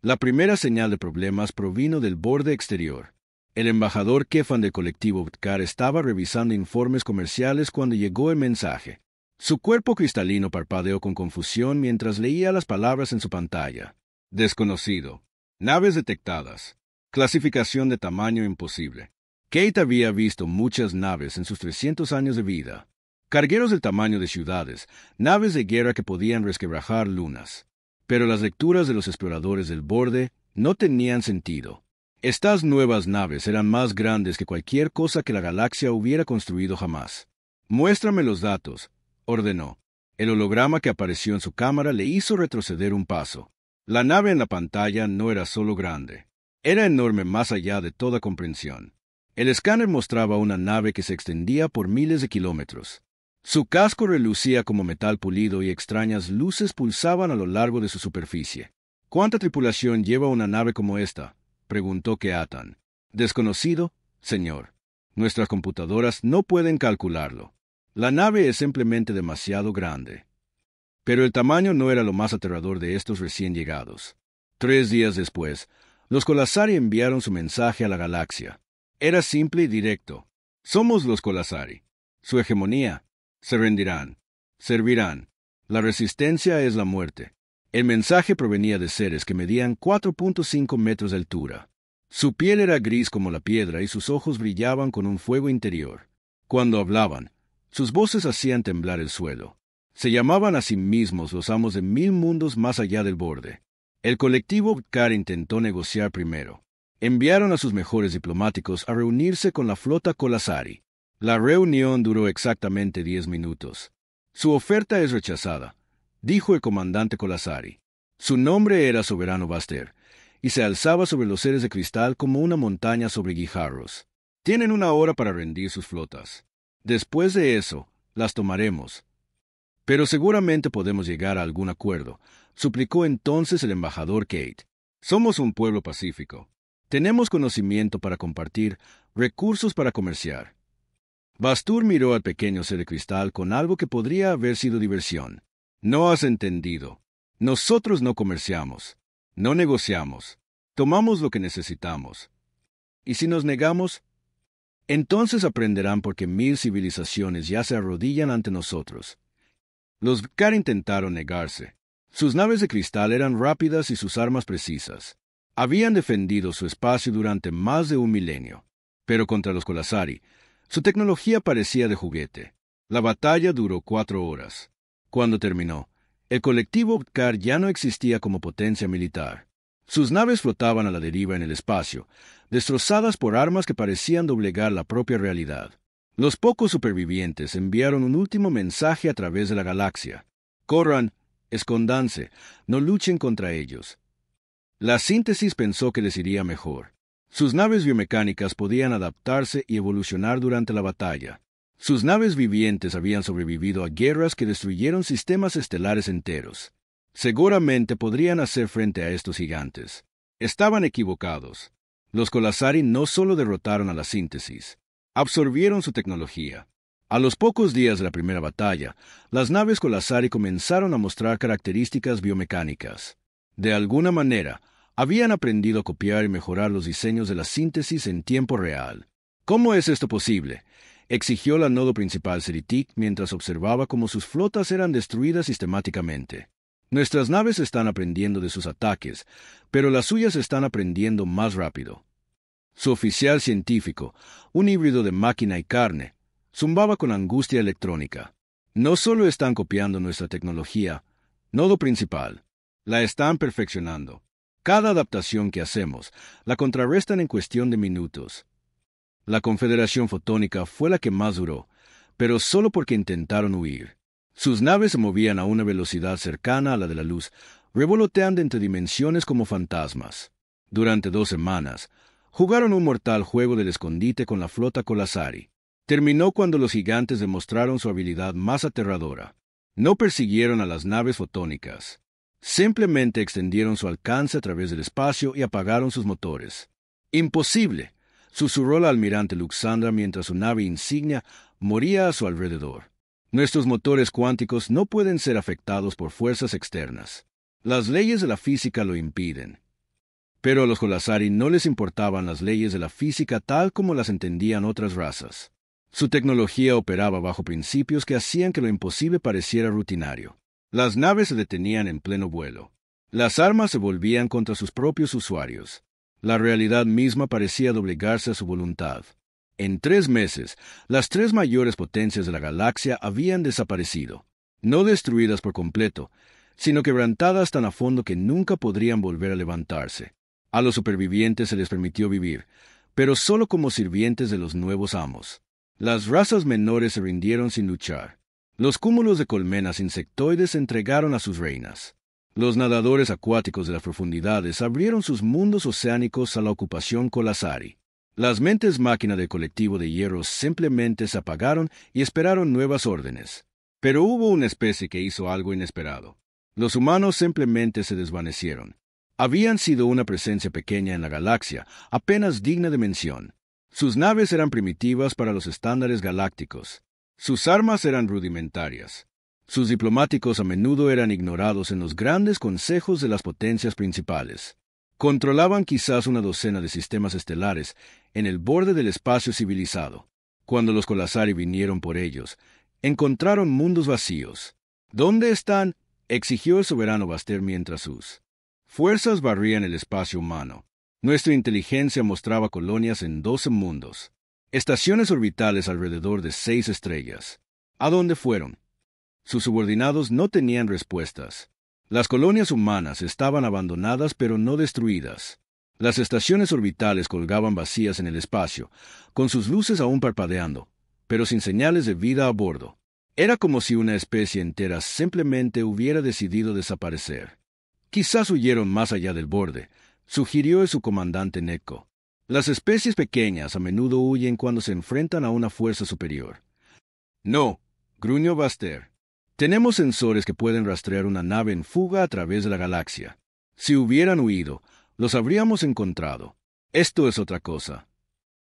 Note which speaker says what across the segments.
Speaker 1: La primera señal de problemas provino del borde exterior. El embajador Kefan del colectivo Btkar estaba revisando informes comerciales cuando llegó el mensaje. Su cuerpo cristalino parpadeó con confusión mientras leía las palabras en su pantalla. Desconocido. Naves detectadas. Clasificación de tamaño imposible. Kate había visto muchas naves en sus 300 años de vida. Cargueros del tamaño de ciudades, naves de guerra que podían resquebrajar lunas. Pero las lecturas de los exploradores del borde no tenían sentido. Estas nuevas naves eran más grandes que cualquier cosa que la galaxia hubiera construido jamás. «Muéstrame los datos», ordenó. El holograma que apareció en su cámara le hizo retroceder un paso. La nave en la pantalla no era solo grande. Era enorme más allá de toda comprensión. El escáner mostraba una nave que se extendía por miles de kilómetros. Su casco relucía como metal pulido y extrañas luces pulsaban a lo largo de su superficie. «¿Cuánta tripulación lleva una nave como esta?», preguntó Keatan. «Desconocido, señor. Nuestras computadoras no pueden calcularlo. La nave es simplemente demasiado grande». Pero el tamaño no era lo más aterrador de estos recién llegados. 3 días después, los Colasari enviaron su mensaje a la galaxia. Era simple y directo. «Somos los Colasari. Su hegemonía. Se rendirán. Servirán. La resistencia es la muerte». El mensaje provenía de seres que medían 4.5 metros de altura. Su piel era gris como la piedra y sus ojos brillaban con un fuego interior. Cuando hablaban, sus voces hacían temblar el suelo. Se llamaban a sí mismos los amos de 1000 mundos más allá del borde. El colectivo Btkar intentó negociar primero. Enviaron a sus mejores diplomáticos a reunirse con la flota Colasari. La reunión duró exactamente 10 minutos. «Su oferta es rechazada», dijo el comandante Colasari. Su nombre era Soberano Baster, y se alzaba sobre los seres de cristal como una montaña sobre guijarros. «Tienen 1 hora para rendir sus flotas. Después de eso, las tomaremos. Pero seguramente podemos llegar a algún acuerdo», suplicó entonces el embajador Kate. «Somos un pueblo pacífico. Tenemos conocimiento para compartir, recursos para comerciar». Bastur miró al pequeño ser de cristal con algo que podría haber sido diversión. «No has entendido. Nosotros no comerciamos. No negociamos. Tomamos lo que necesitamos. ¿Y si nos negamos? Entonces aprenderán por qué 1000 civilizaciones ya se arrodillan ante nosotros». Los Btkar intentaron negarse. Sus naves de cristal eran rápidas y sus armas precisas. Habían defendido su espacio durante más de 1 milenio. Pero contra los Colasari, su tecnología parecía de juguete. La batalla duró 4 horas. Cuando terminó, el colectivo Btkar ya no existía como potencia militar. Sus naves flotaban a la deriva en el espacio, destrozadas por armas que parecían doblegar la propia realidad. Los pocos supervivientes enviaron un último mensaje a través de la galaxia. «Corran, escóndanse, no luchen contra ellos». La síntesis pensó que les iría mejor. Sus naves biomecánicas podían adaptarse y evolucionar durante la batalla. Sus naves vivientes habían sobrevivido a guerras que destruyeron sistemas estelares enteros. Seguramente podrían hacer frente a estos gigantes. Estaban equivocados. Los Colasari no solo derrotaron a la síntesis, absorbieron su tecnología. A los pocos días de la primera batalla, las naves Colasari comenzaron a mostrar características biomecánicas. De alguna manera, habían aprendido a copiar y mejorar los diseños de la síntesis en tiempo real. «¿Cómo es esto posible?», exigió la nodo principal Seritik mientras observaba cómo sus flotas eran destruidas sistemáticamente. «Nuestras naves están aprendiendo de sus ataques, pero las suyas están aprendiendo más rápido». Su oficial científico, un híbrido de máquina y carne, zumbaba con angustia electrónica. «No solo están copiando nuestra tecnología, nodo principal, la están perfeccionando. Cada adaptación que hacemos la contrarrestan en cuestión de minutos». La Confederación Fotónica fue la que más duró, pero solo porque intentaron huir. Sus naves se movían a una velocidad cercana a la de la luz, revoloteando entre dimensiones como fantasmas. Durante 2 semanas, jugaron un mortal juego del escondite con la flota Colasari. Terminó cuando los gigantes demostraron su habilidad más aterradora. No persiguieron a las naves fotónicas. Simplemente extendieron su alcance a través del espacio y apagaron sus motores. «¡Imposible!», susurró la almirante Luxandra mientras su nave insignia moría a su alrededor. «Nuestros motores cuánticos no pueden ser afectados por fuerzas externas. Las leyes de la física lo impiden». Pero a los Colasari no les importaban las leyes de la física tal como las entendían otras razas. Su tecnología operaba bajo principios que hacían que lo imposible pareciera rutinario. Las naves se detenían en pleno vuelo. Las armas se volvían contra sus propios usuarios. La realidad misma parecía doblegarse a su voluntad. En 3 meses, las 3 mayores potencias de la galaxia habían desaparecido, no destruidas por completo, sino quebrantadas tan a fondo que nunca podrían volver a levantarse. A los supervivientes se les permitió vivir, pero solo como sirvientes de los nuevos amos. Las razas menores se rindieron sin luchar. Los cúmulos de colmenas insectoides se entregaron a sus reinas. Los nadadores acuáticos de las profundidades abrieron sus mundos oceánicos a la ocupación Colasari. Las mentes máquina del colectivo de hierro simplemente se apagaron y esperaron nuevas órdenes. Pero hubo una especie que hizo algo inesperado. Los humanos simplemente se desvanecieron. Habían sido una presencia pequeña en la galaxia, apenas digna de mención. Sus naves eran primitivas para los estándares galácticos. Sus armas eran rudimentarias. Sus diplomáticos a menudo eran ignorados en los grandes consejos de las potencias principales. Controlaban quizás una docena de sistemas estelares en el borde del espacio civilizado. Cuando los Colasari vinieron por ellos, encontraron mundos vacíos. ¿Dónde están?, exigió el soberano Bastet mientras sus fuerzas barrían el espacio humano. Nuestra inteligencia mostraba colonias en 12 mundos, estaciones orbitales alrededor de 6 estrellas. ¿A dónde fueron? Sus subordinados no tenían respuestas. Las colonias humanas estaban abandonadas pero no destruidas. Las estaciones orbitales colgaban vacías en el espacio, con sus luces aún parpadeando, pero sin señales de vida a bordo. Era como si una especie entera simplemente hubiera decidido desaparecer. Quizás huyeron más allá del borde, sugirió su comandante Neko. Las especies pequeñas a menudo huyen cuando se enfrentan a una fuerza superior. No, gruñó Bastet. Tenemos sensores que pueden rastrear una nave en fuga a través de la galaxia. Si hubieran huido, los habríamos encontrado. Esto es otra cosa.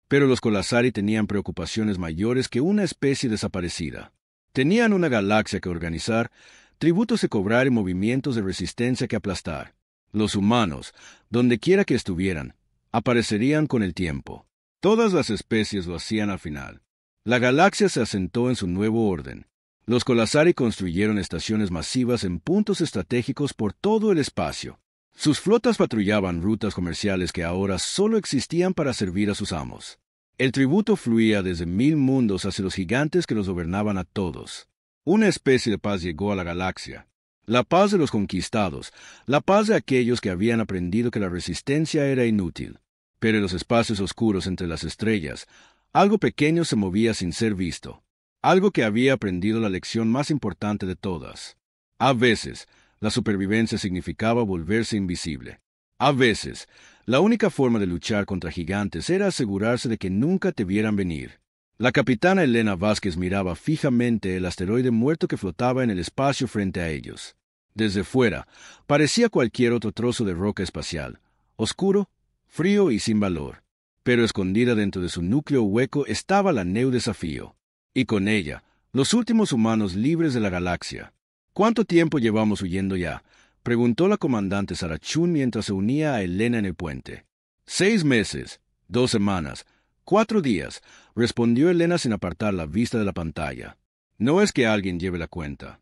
Speaker 1: Pero los Colasari tenían preocupaciones mayores que una especie desaparecida. Tenían una galaxia que organizar, tributos que cobrar y movimientos de resistencia que aplastar. Los humanos, donde quiera que estuvieran, aparecerían con el tiempo. Todas las especies lo hacían al final. La galaxia se asentó en su nuevo orden. Los Colasari construyeron estaciones masivas en puntos estratégicos por todo el espacio. Sus flotas patrullaban rutas comerciales que ahora solo existían para servir a sus amos. El tributo fluía desde 1000 mundos hacia los gigantes que los gobernaban a todos. Una especie de paz llegó a la galaxia. La paz de los conquistados, la paz de aquellos que habían aprendido que la resistencia era inútil. Pero en los espacios oscuros entre las estrellas, algo pequeño se movía sin ser visto. Algo que había aprendido la lección más importante de todas. A veces, la supervivencia significaba volverse invisible. A veces, la única forma de luchar contra gigantes era asegurarse de que nunca te vieran venir. La capitana Elena Vázquez miraba fijamente el asteroide muerto que flotaba en el espacio frente a ellos. Desde fuera, parecía cualquier otro trozo de roca espacial, oscuro, frío y sin valor. Pero escondida dentro de su núcleo hueco estaba la Neo Desafío. Y con ella, los últimos humanos libres de la galaxia. ¿Cuánto tiempo llevamos huyendo ya?, preguntó la comandante Sarachún mientras se unía a Elena en el puente. 6 meses, 2 semanas, 4 días, respondió Elena sin apartar la vista de la pantalla. No es que alguien lleve la cuenta.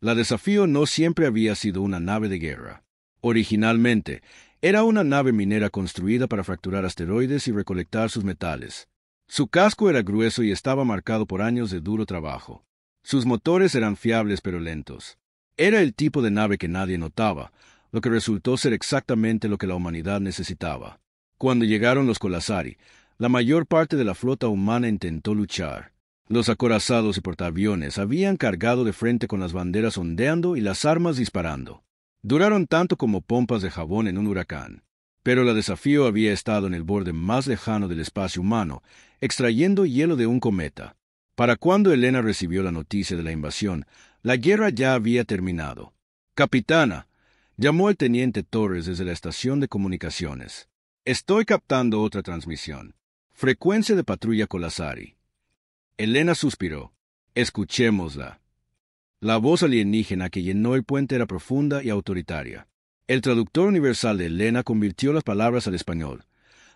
Speaker 1: La Desafío no siempre había sido una nave de guerra. Originalmente, era una nave minera construida para fracturar asteroides y recolectar sus metales. Su casco era grueso y estaba marcado por años de duro trabajo. Sus motores eran fiables pero lentos. Era el tipo de nave que nadie notaba, lo que resultó ser exactamente lo que la humanidad necesitaba. Cuando llegaron los Colasari, la mayor parte de la flota humana intentó luchar. Los acorazados y portaaviones habían cargado de frente con las banderas ondeando y las armas disparando. Duraron tanto como pompas de jabón en un huracán. Pero la Desafío había estado en el borde más lejano del espacio humano, extrayendo hielo de un cometa. Para cuando Elena recibió la noticia de la invasión, la guerra ya había terminado. «Capitana», llamó el teniente Torres desde la estación de comunicaciones. «Estoy captando otra transmisión. Frecuencia de patrulla Colasari». Elena suspiró. «Escuchémosla». La voz alienígena que llenó el puente era profunda y autoritaria. El traductor universal de Elena convirtió las palabras al español,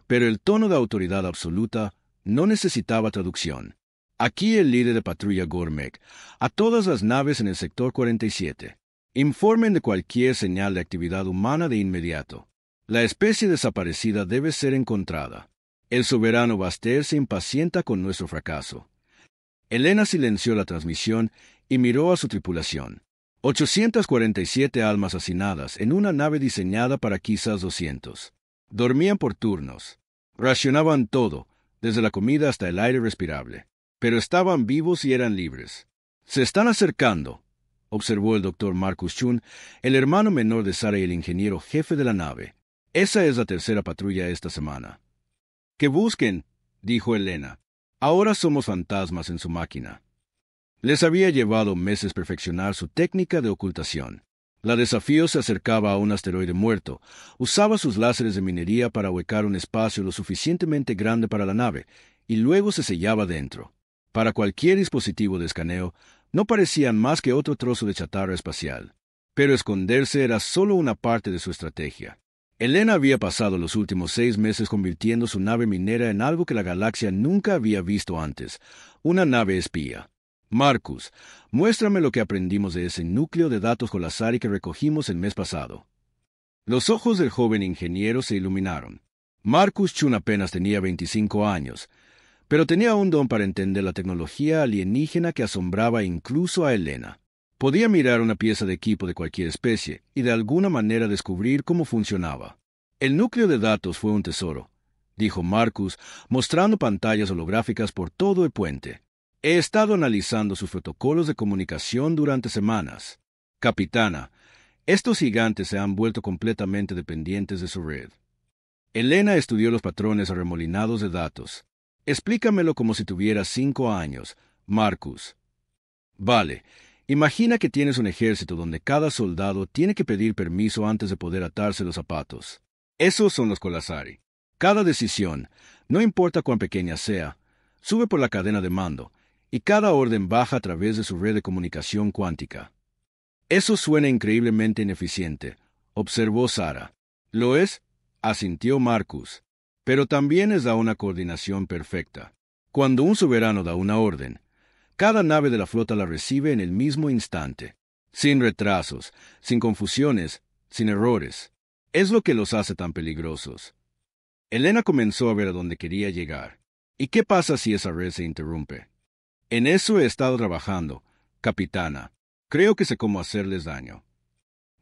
Speaker 1: pero el tono de autoridad absoluta no necesitaba traducción. Aquí el líder de patrulla Gormek, a todas las naves en el sector 47. Informen de cualquier señal de actividad humana de inmediato. La especie desaparecida debe ser encontrada. El soberano Baster se impacienta con nuestro fracaso. Elena silenció la transmisión y miró a su tripulación. 847 almas hacinadas en una nave diseñada para quizás 200. Dormían por turnos. Racionaban todo, desde la comida hasta el aire respirable. Pero estaban vivos y eran libres. Se están acercando, observó el doctor Marcus Chun, el hermano menor de Sara y el ingeniero jefe de la nave. Esa es la tercera patrulla esta semana. —¡Que busquen! —dijo Elena. Ahora somos fantasmas en su máquina. Les había llevado meses perfeccionar su técnica de ocultación. La Desafío se acercaba a un asteroide muerto, usaba sus láseres de minería para ahuecar un espacio lo suficientemente grande para la nave, y luego se sellaba dentro. Para cualquier dispositivo de escaneo, no parecían más que otro trozo de chatarra espacial. Pero esconderse era solo una parte de su estrategia. Elena había pasado los últimos 6 meses convirtiendo su nave minera en algo que la galaxia nunca había visto antes, una nave espía. Marcus, muéstrame lo que aprendimos de ese núcleo de datos Colasari que recogimos el mes pasado. Los ojos del joven ingeniero se iluminaron. Marcus Chun apenas tenía 25 años, pero tenía un don para entender la tecnología alienígena que asombraba incluso a Elena. Podía mirar una pieza de equipo de cualquier especie y de alguna manera descubrir cómo funcionaba. El núcleo de datos fue un tesoro, dijo Marcus, mostrando pantallas holográficas por todo el puente. He estado analizando sus protocolos de comunicación durante semanas. Capitana, estos gigantes se han vuelto completamente dependientes de su red. Elena estudió los patrones arremolinados de datos. Explícamelo como si tuviera 5 años, Marcus. Vale, imagina que tienes un ejército donde cada soldado tiene que pedir permiso antes de poder atarse los zapatos. Esos son los Colasari. Cada decisión, no importa cuán pequeña sea, sube por la cadena de mando, y cada orden baja a través de su red de comunicación cuántica. Eso suena increíblemente ineficiente, observó Sara. ¿Lo es?, asintió Marcus. Pero también es da una coordinación perfecta. Cuando un soberano da una orden, cada nave de la flota la recibe en el mismo instante, sin retrasos, sin confusiones, sin errores. Es lo que los hace tan peligrosos. Elena comenzó a ver a dónde quería llegar. ¿Y qué pasa si esa red se interrumpe? En eso he estado trabajando, capitana. Creo que sé cómo hacerles daño.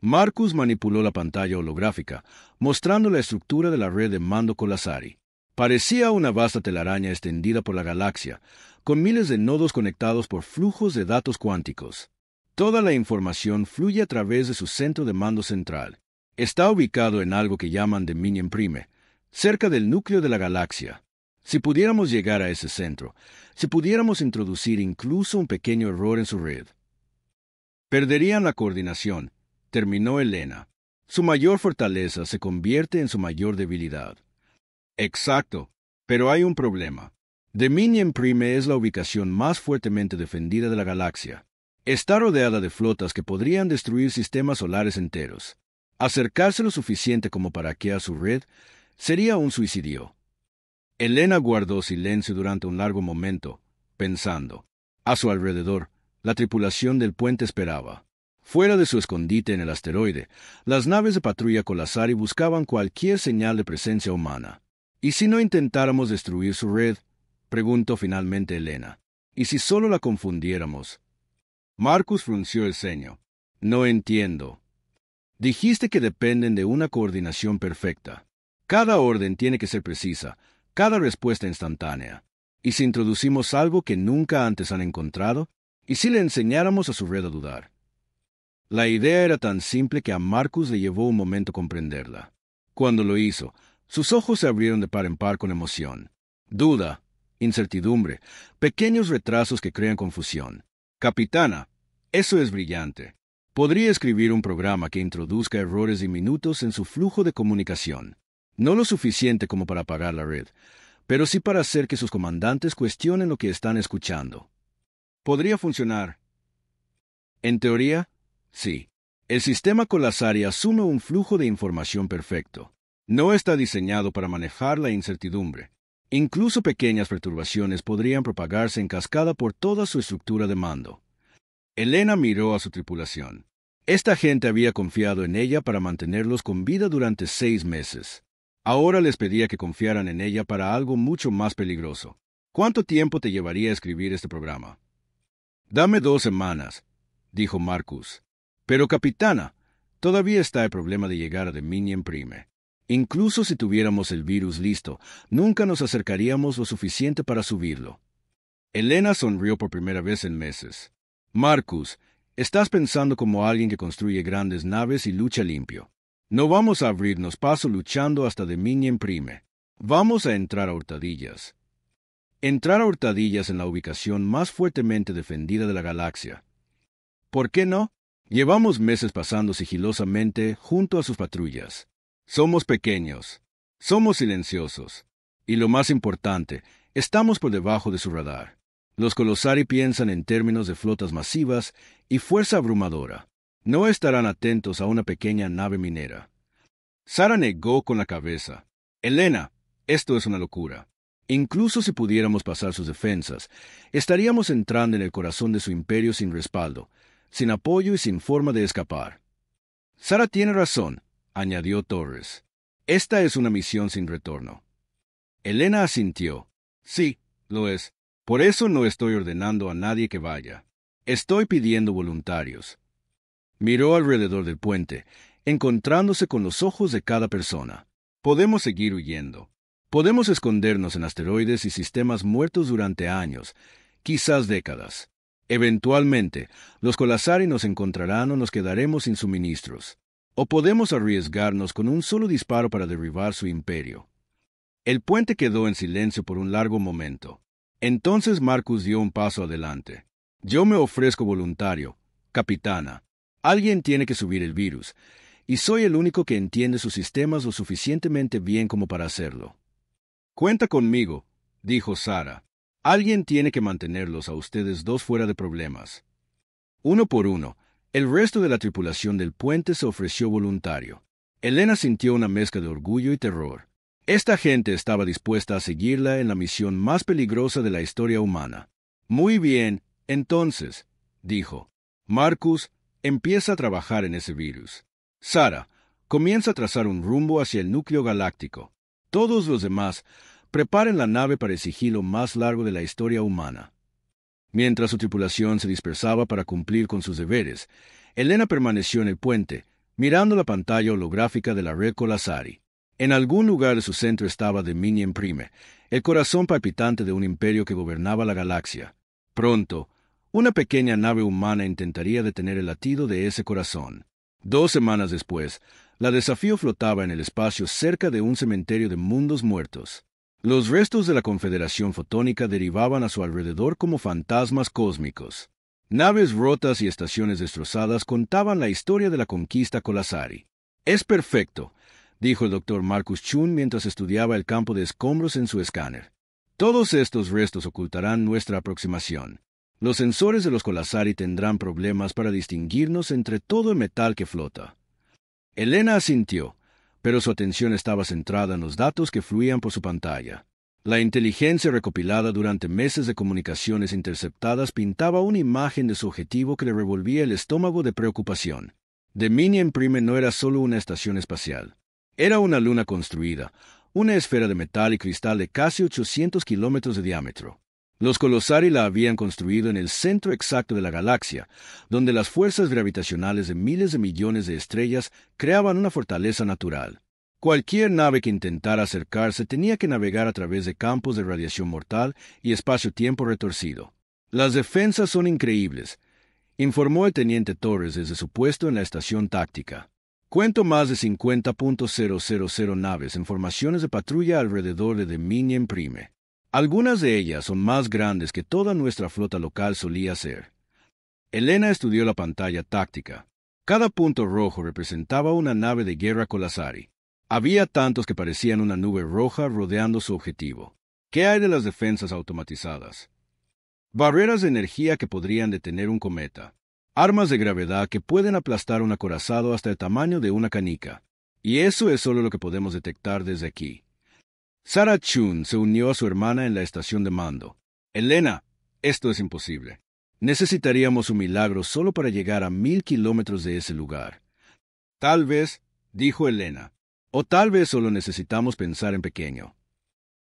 Speaker 1: Marcus manipuló la pantalla holográfica, mostrando la estructura de la red de mando Colasari. Parecía una vasta telaraña extendida por la galaxia, con miles de nodos conectados por flujos de datos cuánticos. Toda la información fluye a través de su centro de mando central. Está ubicado en algo que llaman Dominion Prime, cerca del núcleo de la galaxia. Si pudiéramos llegar a ese centro, si pudiéramos introducir incluso un pequeño error en su red, perderían la coordinación, terminó Elena. Su mayor fortaleza se convierte en su mayor debilidad. Exacto, pero hay un problema. Dominion Prime es la ubicación más fuertemente defendida de la galaxia. Está rodeada de flotas que podrían destruir sistemas solares enteros. Acercarse lo suficiente como para hackear su red sería un suicidio. Elena guardó silencio durante un largo momento, pensando. A su alrededor, la tripulación del puente esperaba. Fuera de su escondite en el asteroide, las naves de patrulla Colasari buscaban cualquier señal de presencia humana. ¿Y si no intentáramos destruir su red?, preguntó finalmente Elena. ¿Y si solo la confundiéramos? Marcus frunció el ceño. No entiendo. Dijiste que dependen de una coordinación perfecta. Cada orden tiene que ser precisa, cada respuesta instantánea. ¿Y si introducimos algo que nunca antes han encontrado? ¿Y si le enseñáramos a su red a dudar? La idea era tan simple que a Marcus le llevó un momento comprenderla. Cuando lo hizo, sus ojos se abrieron de par en par con emoción. Duda, incertidumbre, pequeños retrasos que crean confusión. Capitana, eso es brillante. Podría escribir un programa que introduzca errores diminutos en su flujo de comunicación. No lo suficiente como para apagar la red, pero sí para hacer que sus comandantes cuestionen lo que están escuchando. Podría funcionar. En teoría, sí. El sistema Colasari asume un flujo de información perfecto. No está diseñado para manejar la incertidumbre. Incluso pequeñas perturbaciones podrían propagarse en cascada por toda su estructura de mando. Elena miró a su tripulación. Esta gente había confiado en ella para mantenerlos con vida durante 6 meses. Ahora les pedía que confiaran en ella para algo mucho más peligroso. ¿Cuánto tiempo te llevaría a escribir este programa? Dame 2 semanas, dijo Marcus. Pero, capitana, todavía está el problema de llegar a Dominion Prime. Incluso si tuviéramos el virus listo, nunca nos acercaríamos lo suficiente para subirlo. Elena sonrió por primera vez en meses. Marcus, estás pensando como alguien que construye grandes naves y lucha limpio. No vamos a abrirnos paso luchando hasta Dominion Prime. Vamos a entrar a hurtadillas. Entrar a hurtadillas en la ubicación más fuertemente defendida de la galaxia. ¿Por qué no? Llevamos meses pasando sigilosamente junto a sus patrullas. Somos pequeños, somos silenciosos, y lo más importante, estamos por debajo de su radar. Los Colasari piensan en términos de flotas masivas y fuerza abrumadora. No estarán atentos a una pequeña nave minera. Sara negó con la cabeza. Elena, esto es una locura. Incluso si pudiéramos pasar sus defensas, estaríamos entrando en el corazón de su imperio sin respaldo, sin apoyo y sin forma de escapar. Sara tiene razón, añadió Torres. Esta es una misión sin retorno. Elena asintió. Sí, lo es. Por eso no estoy ordenando a nadie que vaya. Estoy pidiendo voluntarios. Miró alrededor del puente, encontrándose con los ojos de cada persona. Podemos seguir huyendo. Podemos escondernos en asteroides y sistemas muertos durante años, quizás décadas. Eventualmente, los Colasari nos encontrarán o nos quedaremos sin suministros. O podemos arriesgarnos con un solo disparo para derribar su imperio. El puente quedó en silencio por un largo momento. Entonces Marcus dio un paso adelante. Yo me ofrezco voluntario, capitana. Alguien tiene que subir el virus, y soy el único que entiende sus sistemas lo suficientemente bien como para hacerlo. Cuenta conmigo, dijo Sara. Alguien tiene que mantenerlos a ustedes dos fuera de problemas. Uno por uno, el resto de la tripulación del puente se ofreció voluntario. Elena sintió una mezcla de orgullo y terror. Esta gente estaba dispuesta a seguirla en la misión más peligrosa de la historia humana. Muy bien, entonces, dijo. Marcus, empieza a trabajar en ese virus. Sara, comienza a trazar un rumbo hacia el núcleo galáctico. Todos los demás, preparen la nave para el sigilo más largo de la historia humana. Mientras su tripulación se dispersaba para cumplir con sus deberes, Elena permaneció en el puente, mirando la pantalla holográfica de la red Colasari. En algún lugar de su centro estaba Dominion Prime, el corazón palpitante de un imperio que gobernaba la galaxia. Pronto, una pequeña nave humana intentaría detener el latido de ese corazón. 2 semanas después, la Desafío flotaba en el espacio cerca de un cementerio de mundos muertos. Los restos de la Confederación Fotónica derivaban a su alrededor como fantasmas cósmicos. Naves rotas y estaciones destrozadas contaban la historia de la conquista Colasari. Es perfecto, dijo el Dr. Marcus Chun mientras estudiaba el campo de escombros en su escáner. Todos estos restos ocultarán nuestra aproximación. Los sensores de los Colasari tendrán problemas para distinguirnos entre todo el metal que flota. Elena asintió, pero su atención estaba centrada en los datos que fluían por su pantalla. La inteligencia recopilada durante meses de comunicaciones interceptadas pintaba una imagen de su objetivo que le revolvía el estómago de preocupación. Dominion Prime no era solo una estación espacial. Era una luna construida, una esfera de metal y cristal de casi 800 kilómetros de diámetro. Los Colasari la habían construido en el centro exacto de la galaxia, donde las fuerzas gravitacionales de miles de millones de estrellas creaban una fortaleza natural. Cualquier nave que intentara acercarse tenía que navegar a través de campos de radiación mortal y espacio-tiempo retorcido. Las defensas son increíbles, informó el teniente Torres desde su puesto en la estación táctica. Cuento más de 50.000 naves en formaciones de patrulla alrededor de Dominion Prime. Algunas de ellas son más grandes que toda nuestra flota local solía ser. Elena estudió la pantalla táctica. Cada punto rojo representaba una nave de guerra Colasari. Había tantos que parecían una nube roja rodeando su objetivo. ¿Qué hay de las defensas automatizadas? Barreras de energía que podrían detener un cometa. Armas de gravedad que pueden aplastar un acorazado hasta el tamaño de una canica. Y eso es solo lo que podemos detectar desde aquí. Sarah Chun se unió a su hermana en la estación de mando. Elena, esto es imposible. Necesitaríamos un milagro solo para llegar a 1000 kilómetros de ese lugar. Tal vez, dijo Elena, o tal vez solo necesitamos pensar en pequeño.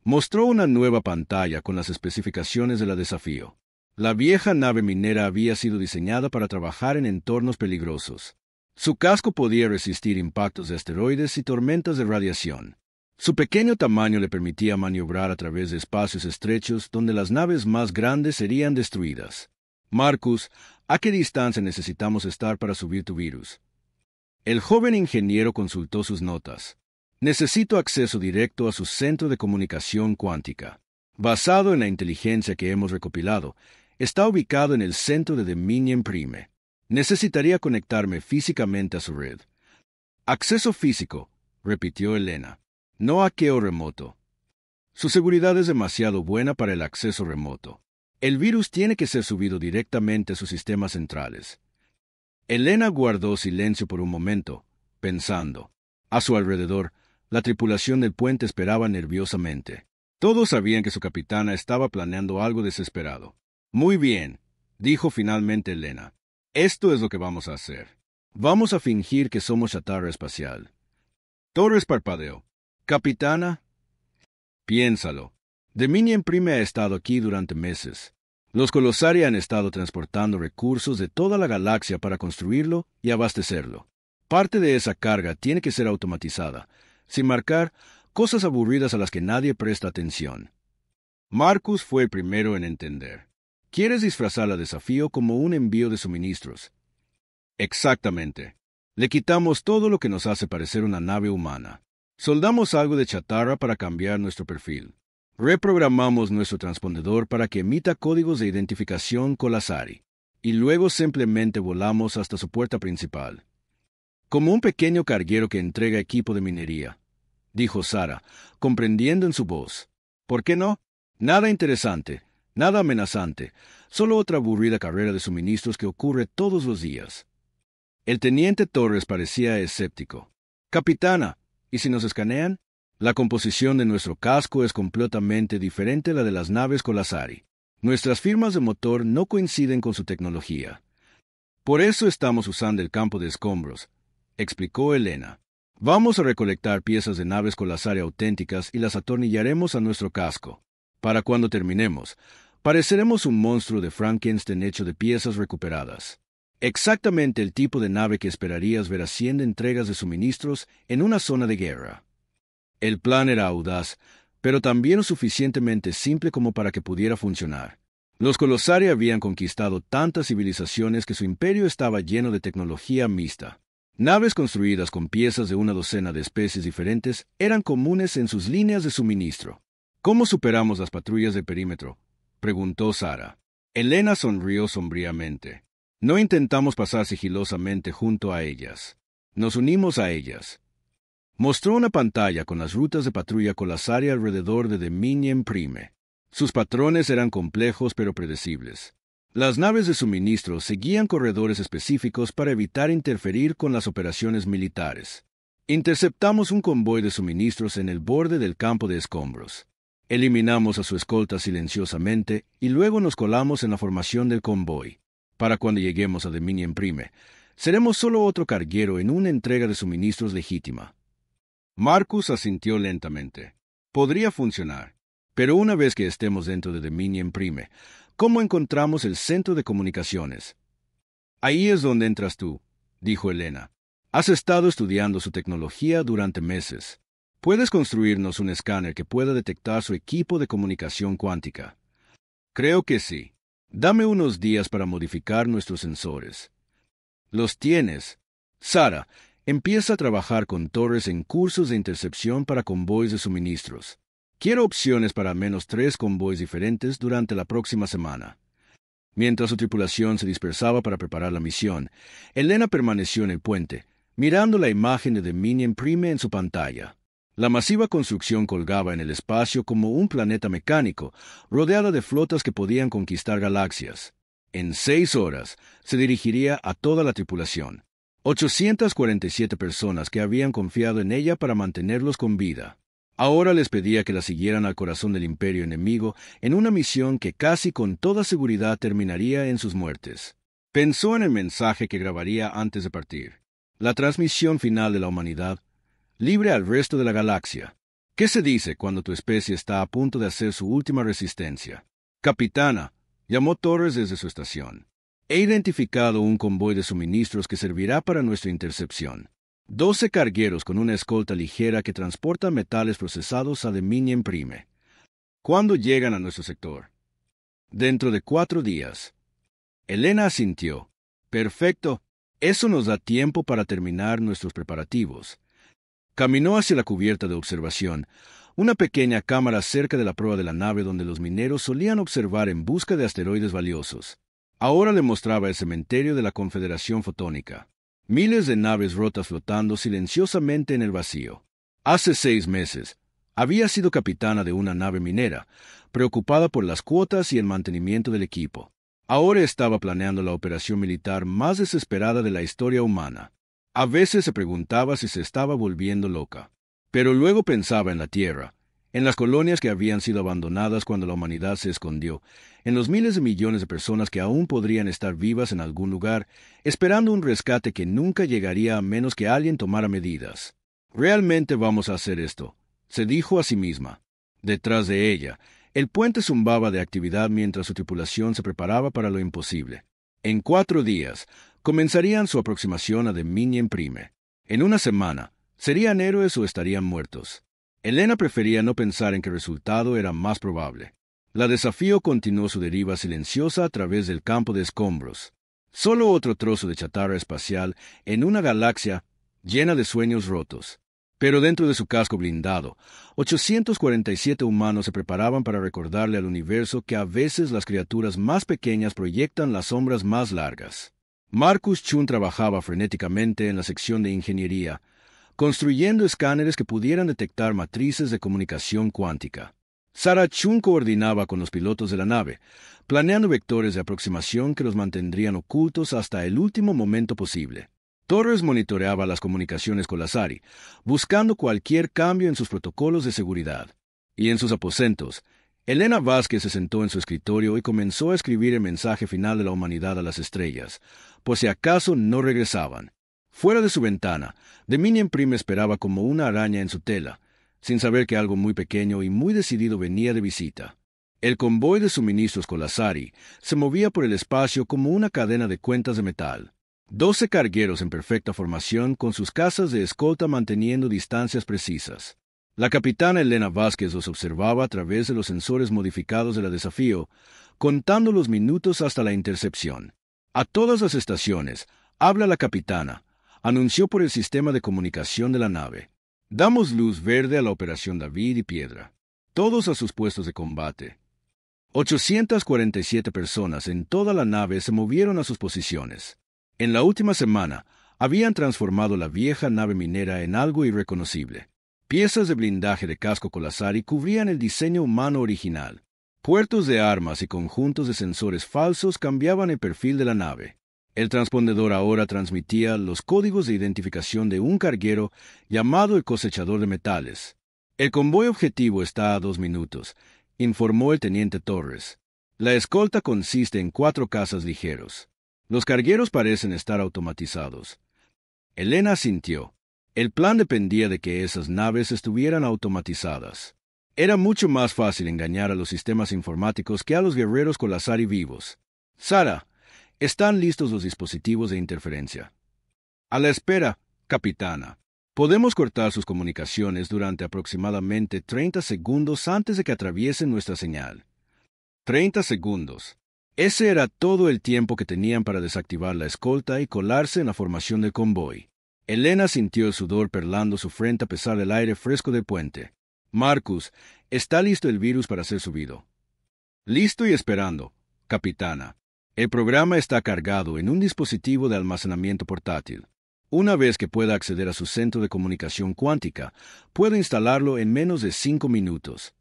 Speaker 1: Mostró una nueva pantalla con las especificaciones del desafío. La vieja nave minera había sido diseñada para trabajar en entornos peligrosos. Su casco podía resistir impactos de asteroides y tormentas de radiación. Su pequeño tamaño le permitía maniobrar a través de espacios estrechos donde las naves más grandes serían destruidas. Marcus, ¿a qué distancia necesitamos estar para subir tu virus? El joven ingeniero consultó sus notas. Necesito acceso directo a su centro de comunicación cuántica. Basado en la inteligencia que hemos recopilado, está ubicado en el centro de Dominion Prime. Necesitaría conectarme físicamente a su red. Acceso físico, repitió Elena. No hackeo remoto. Su seguridad es demasiado buena para el acceso remoto. El virus tiene que ser subido directamente a sus sistemas centrales. Elena guardó silencio por un momento, pensando. A su alrededor, la tripulación del puente esperaba nerviosamente. Todos sabían que su capitana estaba planeando algo desesperado. Muy bien, dijo finalmente Elena. Esto es lo que vamos a hacer. Vamos a fingir que somos chatarra espacial. Torres parpadeó. Capitana, piénsalo. Dominion Prime ha estado aquí durante meses. Los Colosari han estado transportando recursos de toda la galaxia para construirlo y abastecerlo. Parte de esa carga tiene que ser automatizada, sin marcar cosas aburridas a las que nadie presta atención. Marcus fue el primero en entender. ¿Quieres disfrazar el desafío como un envío de suministros? Exactamente. Le quitamos todo lo que nos hace parecer una nave humana. Soldamos algo de chatarra para cambiar nuestro perfil. Reprogramamos nuestro transpondedor para que emita códigos de identificación Colosari. Y luego simplemente volamos hasta su puerta principal. Como un pequeño carguero que entrega equipo de minería, dijo Sarah, comprendiendo en su voz. ¿Por qué no? Nada interesante, nada amenazante, solo otra aburrida carrera de suministros que ocurre todos los días. El teniente Torres parecía escéptico. Capitana, ¿y si nos escanean? La composición de nuestro casco es completamente diferente a la de las naves Colosari. Nuestras firmas de motor no coinciden con su tecnología. Por eso estamos usando el campo de escombros, explicó Elena. Vamos a recolectar piezas de naves Colosari auténticas y las atornillaremos a nuestro casco. Para cuando terminemos, pareceremos un monstruo de Frankenstein hecho de piezas recuperadas. Exactamente el tipo de nave que esperarías ver haciendo entregas de suministros en una zona de guerra. El plan era audaz, pero también lo suficientemente simple como para que pudiera funcionar. Los Colosari habían conquistado tantas civilizaciones que su imperio estaba lleno de tecnología mixta. Naves construidas con piezas de una docena de especies diferentes eran comunes en sus líneas de suministro. ¿Cómo superamos las patrullas de perímetro?, preguntó Sarah. Elena sonrió sombríamente. No intentamos pasar sigilosamente junto a ellas. Nos unimos a ellas. Mostró una pantalla con las rutas de patrulla Colosari alrededor de Dominion Prime. Sus patrones eran complejos pero predecibles. Las naves de suministro seguían corredores específicos para evitar interferir con las operaciones militares. Interceptamos un convoy de suministros en el borde del campo de escombros. Eliminamos a su escolta silenciosamente y luego nos colamos en la formación del convoy. Para cuando lleguemos a Dominion Prime, seremos solo otro carguero en una entrega de suministros legítima. Marcus asintió lentamente. Podría funcionar. Pero una vez que estemos dentro de Dominion Prime, ¿cómo encontramos el centro de comunicaciones? Ahí es donde entras tú, dijo Elena. Has estado estudiando su tecnología durante meses. Puedes construirnos un escáner que pueda detectar su equipo de comunicación cuántica. Creo que sí. Dame unos días para modificar nuestros sensores. Los tienes. Sarah, empieza a trabajar con Torres en cursos de intercepción para convoys de suministros. Quiero opciones para al menos 3 convoys diferentes durante la próxima semana. Mientras su tripulación se dispersaba para preparar la misión, Elena permaneció en el puente, mirando la imagen de Dominion Prime en su pantalla. La masiva construcción colgaba en el espacio como un planeta mecánico, rodeada de flotas que podían conquistar galaxias. En 6 horas se dirigiría a toda la tripulación. 847 personas que habían confiado en ella para mantenerlos con vida. Ahora les pedía que la siguieran al corazón del imperio enemigo en una misión que casi con toda seguridad terminaría en sus muertes. Pensó en el mensaje que grabaría antes de partir. La transmisión final de la humanidad, libre al resto de la galaxia. ¿Qué se dice cuando tu especie está a punto de hacer su última resistencia? Capitana, llamó Torres desde su estación. He identificado un convoy de suministros que servirá para nuestra intercepción. 12 cargueros con una escolta ligera que transporta metales procesados a Dominion Prime. ¿Cuándo llegan a nuestro sector? Dentro de 4 días. Elena asintió. Perfecto. Eso nos da tiempo para terminar nuestros preparativos. Caminó hacia la cubierta de observación, una pequeña cámara cerca de la proa de la nave donde los mineros solían observar en busca de asteroides valiosos. Ahora le mostraba el cementerio de la Confederación Fotónica. Miles de naves rotas flotando silenciosamente en el vacío. Hace 6 meses, había sido capitana de una nave minera, preocupada por las cuotas y el mantenimiento del equipo. Ahora estaba planeando la operación militar más desesperada de la historia humana. A veces se preguntaba si se estaba volviendo loca. Pero luego pensaba en la Tierra, en las colonias que habían sido abandonadas cuando la humanidad se escondió, en los miles de millones de personas que aún podrían estar vivas en algún lugar, esperando un rescate que nunca llegaría a menos que alguien tomara medidas. «Realmente vamos a hacer esto», se dijo a sí misma. Detrás de ella, el puente zumbaba de actividad mientras su tripulación se preparaba para lo imposible. En 4 días, comenzarían su aproximación a Dominion Prime. En una semana, ¿serían héroes o estarían muertos? Elena prefería no pensar en qué resultado era más probable. La Desafío continuó su deriva silenciosa a través del campo de escombros. Solo otro trozo de chatarra espacial en una galaxia llena de sueños rotos. Pero dentro de su casco blindado, 847 humanos se preparaban para recordarle al universo que a veces las criaturas más pequeñas proyectan las sombras más largas. Marcus Chun trabajaba frenéticamente en la sección de ingeniería, construyendo escáneres que pudieran detectar matrices de comunicación cuántica. Sarah Chun coordinaba con los pilotos de la nave, planeando vectores de aproximación que los mantendrían ocultos hasta el último momento posible. Torres monitoreaba las comunicaciones con Lazari, buscando cualquier cambio en sus protocolos de seguridad. Y en sus aposentos, Elena Vázquez se sentó en su escritorio y comenzó a escribir el mensaje final de la humanidad a las estrellas, por si acaso no regresaban. Fuera de su ventana, Dominion Prime esperaba como una araña en su tela, sin saber que algo muy pequeño y muy decidido venía de visita. El convoy de suministros con Lazari se movía por el espacio como una cadena de cuentas de metal. 12 cargueros en perfecta formación con sus casas de escolta manteniendo distancias precisas. La capitana Elena Vázquez los observaba a través de los sensores modificados de la Desafío, contando los minutos hasta la intercepción. A todas las estaciones, habla la capitana, anunció por el sistema de comunicación de la nave. Damos luz verde a la operación David y Piedra. Todos a sus puestos de combate. 847 personas en toda la nave se movieron a sus posiciones. En la última semana, habían transformado la vieja nave minera en algo irreconocible. Piezas de blindaje de casco Lazari cubrían el diseño humano original. Puertos de armas y conjuntos de sensores falsos cambiaban el perfil de la nave. El transpondedor ahora transmitía los códigos de identificación de un carguero llamado el cosechador de metales. El convoy objetivo está a 2 minutos, informó el teniente Torres. La escolta consiste en 4 cazas ligeros. Los cargueros parecen estar automatizados. Elena asintió. El plan dependía de que esas naves estuvieran automatizadas. Era mucho más fácil engañar a los sistemas informáticos que a los guerreros Lazari vivos. Sara, ¿están listos los dispositivos de interferencia? A la espera, capitana. Podemos cortar sus comunicaciones durante aproximadamente 30 segundos antes de que atraviesen nuestra señal. 30 segundos. Ese era todo el tiempo que tenían para desactivar la escolta y colarse en la formación del convoy. Elena sintió el sudor perlando su frente a pesar del aire fresco del puente. Marcus, ¿está listo el virus para ser subido? Listo y esperando, capitana. El programa está cargado en un dispositivo de almacenamiento portátil. Una vez que pueda acceder a su centro de comunicación cuántica, puede instalarlo en menos de 5 minutos.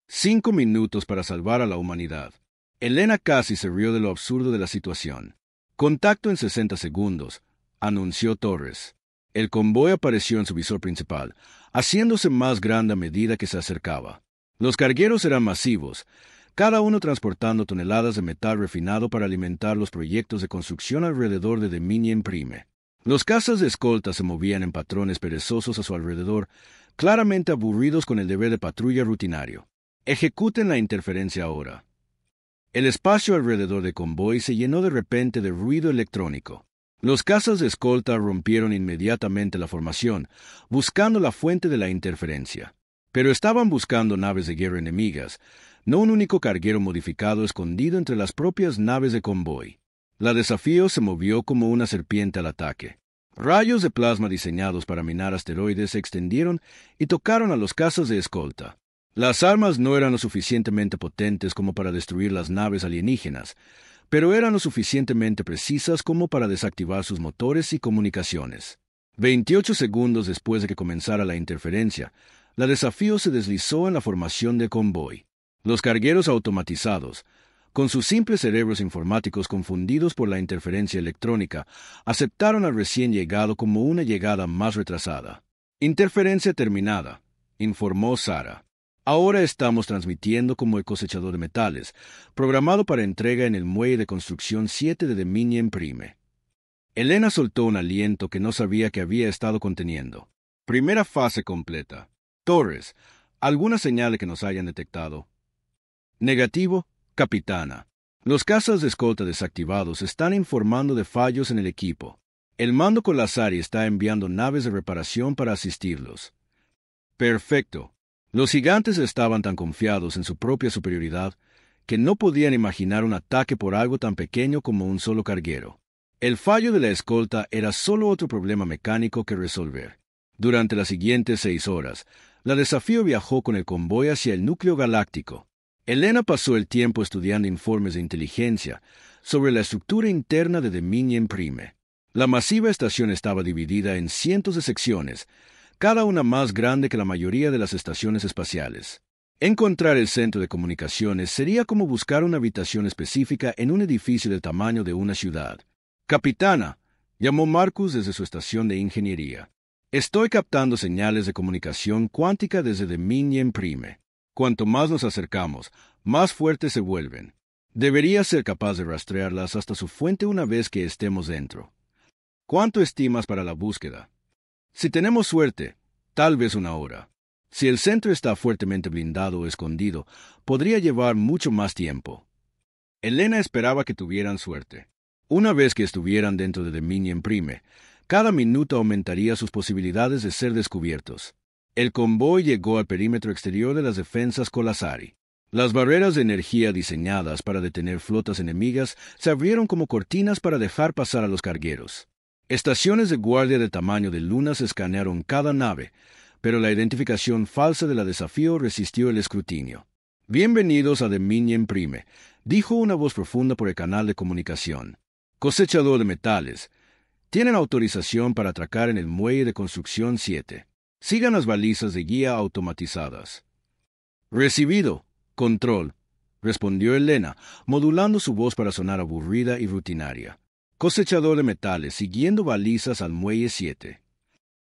Speaker 1: 5 minutos para salvar a la humanidad. Elena casi se rió de lo absurdo de la situación. Contacto en 60 segundos, anunció Torres. El convoy apareció en su visor principal, haciéndose más grande a medida que se acercaba. Los cargueros eran masivos, cada uno transportando toneladas de metal refinado para alimentar los proyectos de construcción alrededor de Dominion Prime. Los cazas de escolta se movían en patrones perezosos a su alrededor, claramente aburridos con el deber de patrulla rutinario. Ejecuten la interferencia ahora. El espacio alrededor del convoy se llenó de repente de ruido electrónico. Los cazas de escolta rompieron inmediatamente la formación, buscando la fuente de la interferencia. Pero estaban buscando naves de guerra enemigas, no un único carguero modificado escondido entre las propias naves de convoy. La Desafío se movió como una serpiente al ataque. Rayos de plasma diseñados para minar asteroides se extendieron y tocaron a los cazas de escolta. Las armas no eran lo suficientemente potentes como para destruir las naves alienígenas, pero eran lo suficientemente precisas como para desactivar sus motores y comunicaciones. 28 segundos después de que comenzara la interferencia, la Desafío se deslizó en la formación del convoy. Los cargueros automatizados, con sus simples cerebros informáticos confundidos por la interferencia electrónica, aceptaron al recién llegado como una llegada más retrasada. Interferencia terminada, informó Sara. Ahora estamos transmitiendo como el cosechador de metales, programado para entrega en el muelle de construcción 7 de Dominion Prime. Elena soltó un aliento que no sabía que había estado conteniendo. Primera fase completa. Torres, ¿alguna señal de que nos hayan detectado? Negativo, capitana. Los cazas de escolta desactivados están informando de fallos en el equipo. El mando Colasari está enviando naves de reparación para asistirlos. Perfecto. Los gigantes estaban tan confiados en su propia superioridad que no podían imaginar un ataque por algo tan pequeño como un solo carguero. El fallo de la escolta era solo otro problema mecánico que resolver. Durante las siguientes 6 horas, la Desafío viajó con el convoy hacia el núcleo galáctico. Elena pasó el tiempo estudiando informes de inteligencia sobre la estructura interna de Dominion Prime. La masiva estación estaba dividida en cientos de secciones, cada una más grande que la mayoría de las estaciones espaciales. Encontrar el centro de comunicaciones sería como buscar una habitación específica en un edificio del tamaño de una ciudad. Capitana, llamó Marcus desde su estación de ingeniería. Estoy captando señales de comunicación cuántica desde Dominion Prime. Cuanto más nos acercamos, más fuertes se vuelven. Debería ser capaz de rastrearlas hasta su fuente una vez que estemos dentro. ¿Cuánto estimas para la búsqueda? Si tenemos suerte, tal vez 1 hora. Si el centro está fuertemente blindado o escondido, podría llevar mucho más tiempo. Elena esperaba que tuvieran suerte. Una vez que estuvieran dentro de Dominion Prime, cada minuto aumentaría sus posibilidades de ser descubiertos. El convoy llegó al perímetro exterior de las defensas Colasari. Las barreras de energía diseñadas para detener flotas enemigas se abrieron como cortinas para dejar pasar a los cargueros. Estaciones de guardia de tamaño de lunas escanearon cada nave, pero la identificación falsa de la Desafío resistió el escrutinio. Bienvenidos a Dominion Prime, dijo una voz profunda por el canal de comunicación. Cosechador de metales. Tienen autorización para atracar en el muelle de construcción 7. Sigan las balizas de guía automatizadas. Recibido. Control, respondió Elena, modulando su voz para sonar aburrida y rutinaria. Cosechador de metales, siguiendo balizas al muelle 7.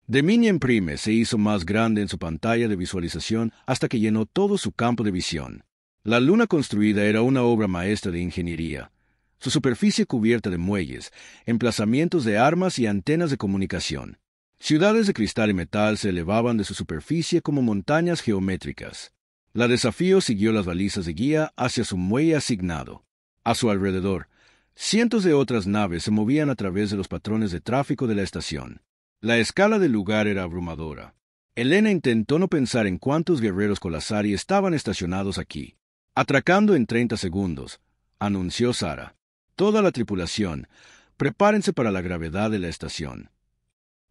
Speaker 1: Dominion Prime se hizo más grande en su pantalla de visualización hasta que llenó todo su campo de visión. La luna construida era una obra maestra de ingeniería. Su superficie cubierta de muelles, emplazamientos de armas y antenas de comunicación. Ciudades de cristal y metal se elevaban de su superficie como montañas geométricas. La Desafío siguió las balizas de guía hacia su muelle asignado. A su alrededor, cientos de otras naves se movían a través de los patrones de tráfico de la estación. La escala del lugar era abrumadora. Elena intentó no pensar en cuántos guerreros Colasari estaban estacionados aquí. Atracando en 30 segundos, anunció Sara. Toda la tripulación, prepárense para la gravedad de la estación.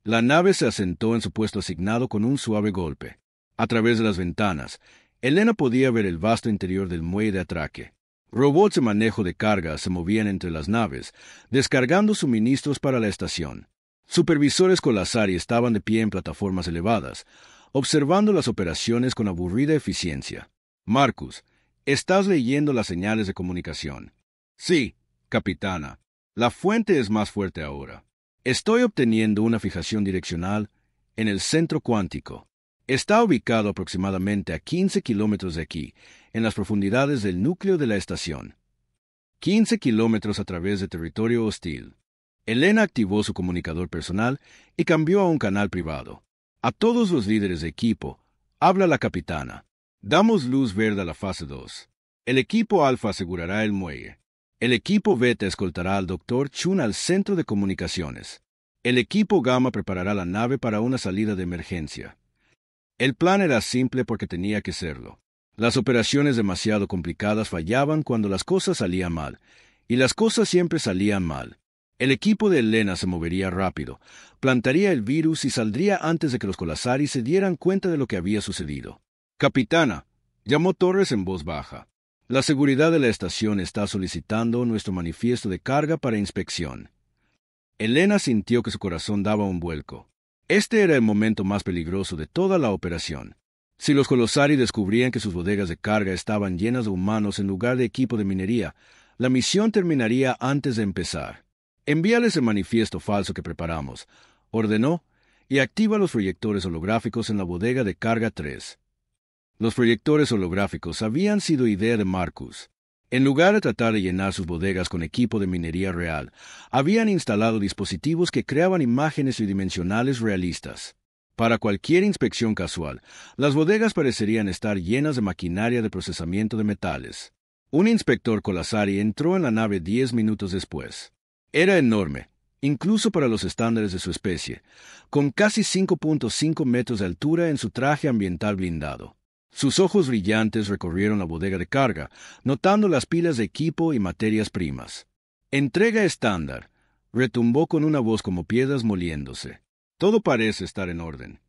Speaker 1: La nave se asentó en su puesto asignado con un suave golpe. A través de las ventanas, Elena podía ver el vasto interior del muelle de atraque. Robots de manejo de carga se movían entre las naves, descargando suministros para la estación. Supervisores Colasari estaban de pie en plataformas elevadas, observando las operaciones con aburrida eficiencia. Marcus, Estás leyendo las señales de comunicación. Sí, capitana. La fuente es más fuerte ahora. Estoy obteniendo una fijación direccional en el centro cuántico. Está ubicado aproximadamente a 15 kilómetros de aquí, en las profundidades del núcleo de la estación. 15 kilómetros a través de territorio hostil. Elena activó su comunicador personal y cambió a un canal privado. A todos los líderes de equipo, habla la capitana. Damos luz verde a la fase 2. El equipo Alfa asegurará el muelle. El equipo Beta escoltará al Dr. Chun al centro de comunicaciones. El equipo Gamma preparará la nave para una salida de emergencia. El plan era simple porque tenía que serlo. Las operaciones demasiado complicadas fallaban cuando las cosas salían mal, y las cosas siempre salían mal. El equipo de Elena se movería rápido, plantaría el virus y saldría antes de que los Colasari se dieran cuenta de lo que había sucedido. «Capitana», llamó Torres en voz baja. «La seguridad de la estación está solicitando nuestro manifiesto de carga para inspección». Elena sintió que su corazón daba un vuelco. Este era el momento más peligroso de toda la operación. Si los Colasari descubrían que sus bodegas de carga estaban llenas de humanos en lugar de equipo de minería, la misión terminaría antes de empezar. «Envíales el manifiesto falso que preparamos», ordenó, y activa los proyectores holográficos en la bodega de carga 3. Los proyectores holográficos habían sido idea de Marcus. En lugar de tratar de llenar sus bodegas con equipo de minería real, habían instalado dispositivos que creaban imágenes tridimensionales realistas. Para cualquier inspección casual, las bodegas parecerían estar llenas de maquinaria de procesamiento de metales. Un inspector Colasari entró en la nave 10 minutos después. Era enorme, incluso para los estándares de su especie, con casi 5.5 metros de altura en su traje ambiental blindado. Sus ojos brillantes recorrieron la bodega de carga, notando las pilas de equipo y materias primas. «Entrega estándar», retumbó con una voz como piedras moliéndose. «Todo parece estar en orden».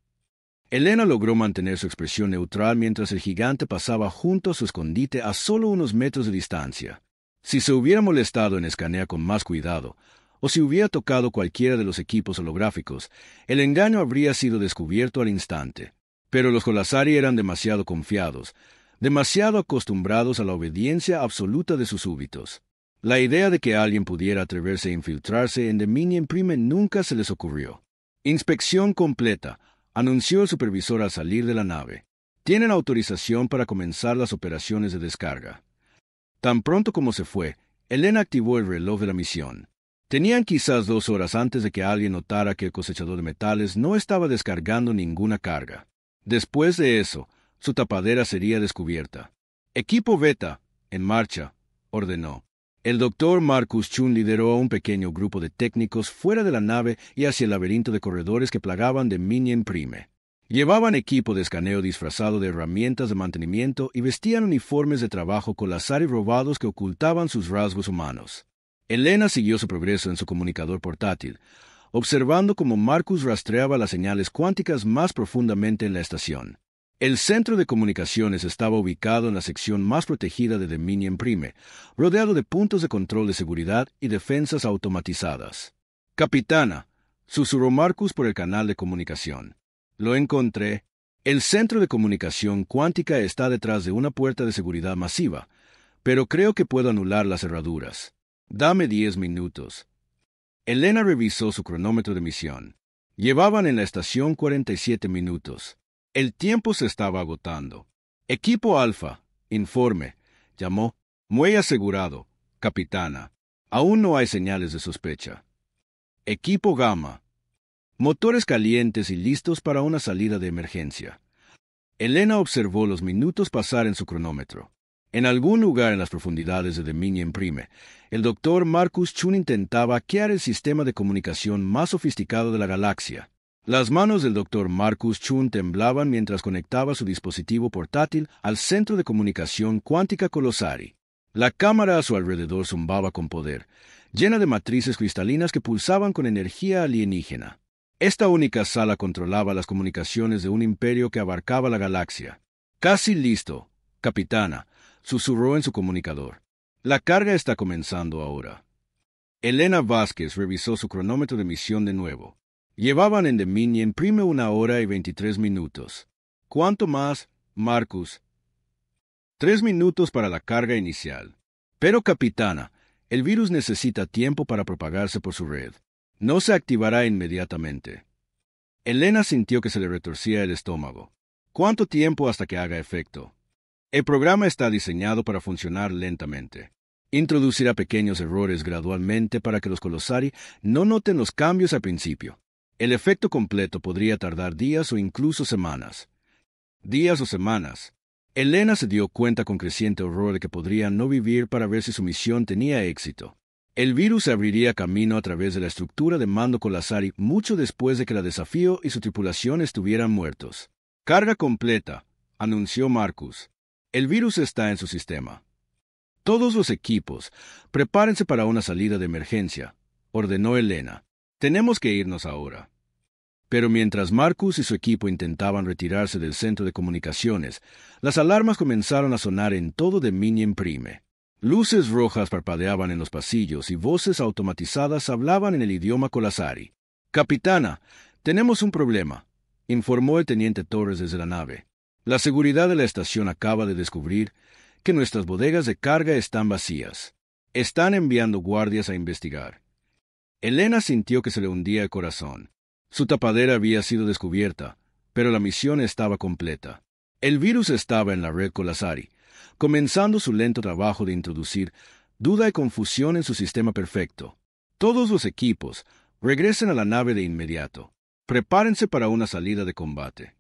Speaker 1: Elena logró mantener su expresión neutral mientras el gigante pasaba junto a su escondite a solo unos metros de distancia. Si se hubiera molestado en escanear con más cuidado, o si hubiera tocado cualquiera de los equipos holográficos, el engaño habría sido descubierto al instante. Pero los Colasari eran demasiado confiados, demasiado acostumbrados a la obediencia absoluta de sus súbditos. La idea de que alguien pudiera atreverse a infiltrarse en Dominion Prime nunca se les ocurrió. «Inspección completa», anunció el supervisor al salir de la nave. «Tienen autorización para comenzar las operaciones de descarga». Tan pronto como se fue, Elena activó el reloj de la misión. Tenían quizás 2 horas antes de que alguien notara que el cosechador de metales no estaba descargando ninguna carga. Después de eso, su tapadera sería descubierta. «Equipo Beta, en marcha», ordenó. El doctor Marcus Chun lideró a un pequeño grupo de técnicos fuera de la nave y hacia el laberinto de corredores que plagaban de Dominion Prime. Llevaban equipo de escaneo disfrazado de herramientas de mantenimiento y vestían uniformes de trabajo Colasari robados que ocultaban sus rasgos humanos. Elena siguió su progreso en su comunicador portátil, observando cómo Marcus rastreaba las señales cuánticas más profundamente en la estación. El centro de comunicaciones estaba ubicado en la sección más protegida de Dominion Prime, rodeado de puntos de control de seguridad y defensas automatizadas. «Capitana», susurró Marcus por el canal de comunicación. «Lo encontré. El centro de comunicación cuántica está detrás de una puerta de seguridad masiva, pero creo que puedo anular las cerraduras. Dame 10 minutos». Elena revisó su cronómetro de misión. Llevaban en la estación 47 minutos. El tiempo se estaba agotando. «Equipo Alfa, informe», llamó. «Muelle asegurado, capitana. Aún no hay señales de sospecha». «Equipo Gamma. Motores calientes y listos para una salida de emergencia». Elena observó los minutos pasar en su cronómetro. En algún lugar en las profundidades de Dominion Prime, el doctor Marcus Chun intentaba hackear el sistema de comunicación más sofisticado de la galaxia. Las manos del doctor Marcus Chun temblaban mientras conectaba su dispositivo portátil al centro de comunicación cuántica Colasari. La cámara a su alrededor zumbaba con poder, llena de matrices cristalinas que pulsaban con energía alienígena. Esta única sala controlaba las comunicaciones de un imperio que abarcaba la galaxia. «Casi listo, capitana», susurró en su comunicador. «La carga está comenzando ahora». Elena Vázquez revisó su cronómetro de misión de nuevo. Llevaban en Dominion Prime 1 hora y 23 minutos. «¿Cuánto más, Marcus?» 3 minutos para la carga inicial. Pero, capitana, el virus necesita tiempo para propagarse por su red. No se activará inmediatamente. Elena sintió que se le retorcía el estómago. ¿Cuánto tiempo hasta que haga efecto? El programa está diseñado para funcionar lentamente. Introducirá pequeños errores gradualmente para que los Colosari no noten los cambios al principio. El efecto completo podría tardar días o incluso semanas. Días o semanas. Elena se dio cuenta con creciente horror de que podría no vivir para ver si su misión tenía éxito. El virus abriría camino a través de la estructura de mando Colosari mucho después de que la Desafío y su tripulación estuvieran muertos. Carga completa, anunció Marcus. El virus está en su sistema. Todos los equipos, prepárense para una salida de emergencia, ordenó Elena. Tenemos que irnos ahora. Pero mientras Marcus y su equipo intentaban retirarse del centro de comunicaciones, las alarmas comenzaron a sonar en todo Dominion Prime. Luces rojas parpadeaban en los pasillos y voces automatizadas hablaban en el idioma Colosari. «Capitana, tenemos un problema», informó el teniente Torres desde la nave. «La seguridad de la estación acaba de descubrir que nuestras bodegas de carga están vacías. Están enviando guardias a investigar». Elena sintió que se le hundía el corazón. Su tapadera había sido descubierta, pero la misión estaba completa. El virus estaba en la red Colosari, comenzando su lento trabajo de introducir duda y confusión en su sistema perfecto. Todos los equipos, regresen a la nave de inmediato. Prepárense para una salida de combate.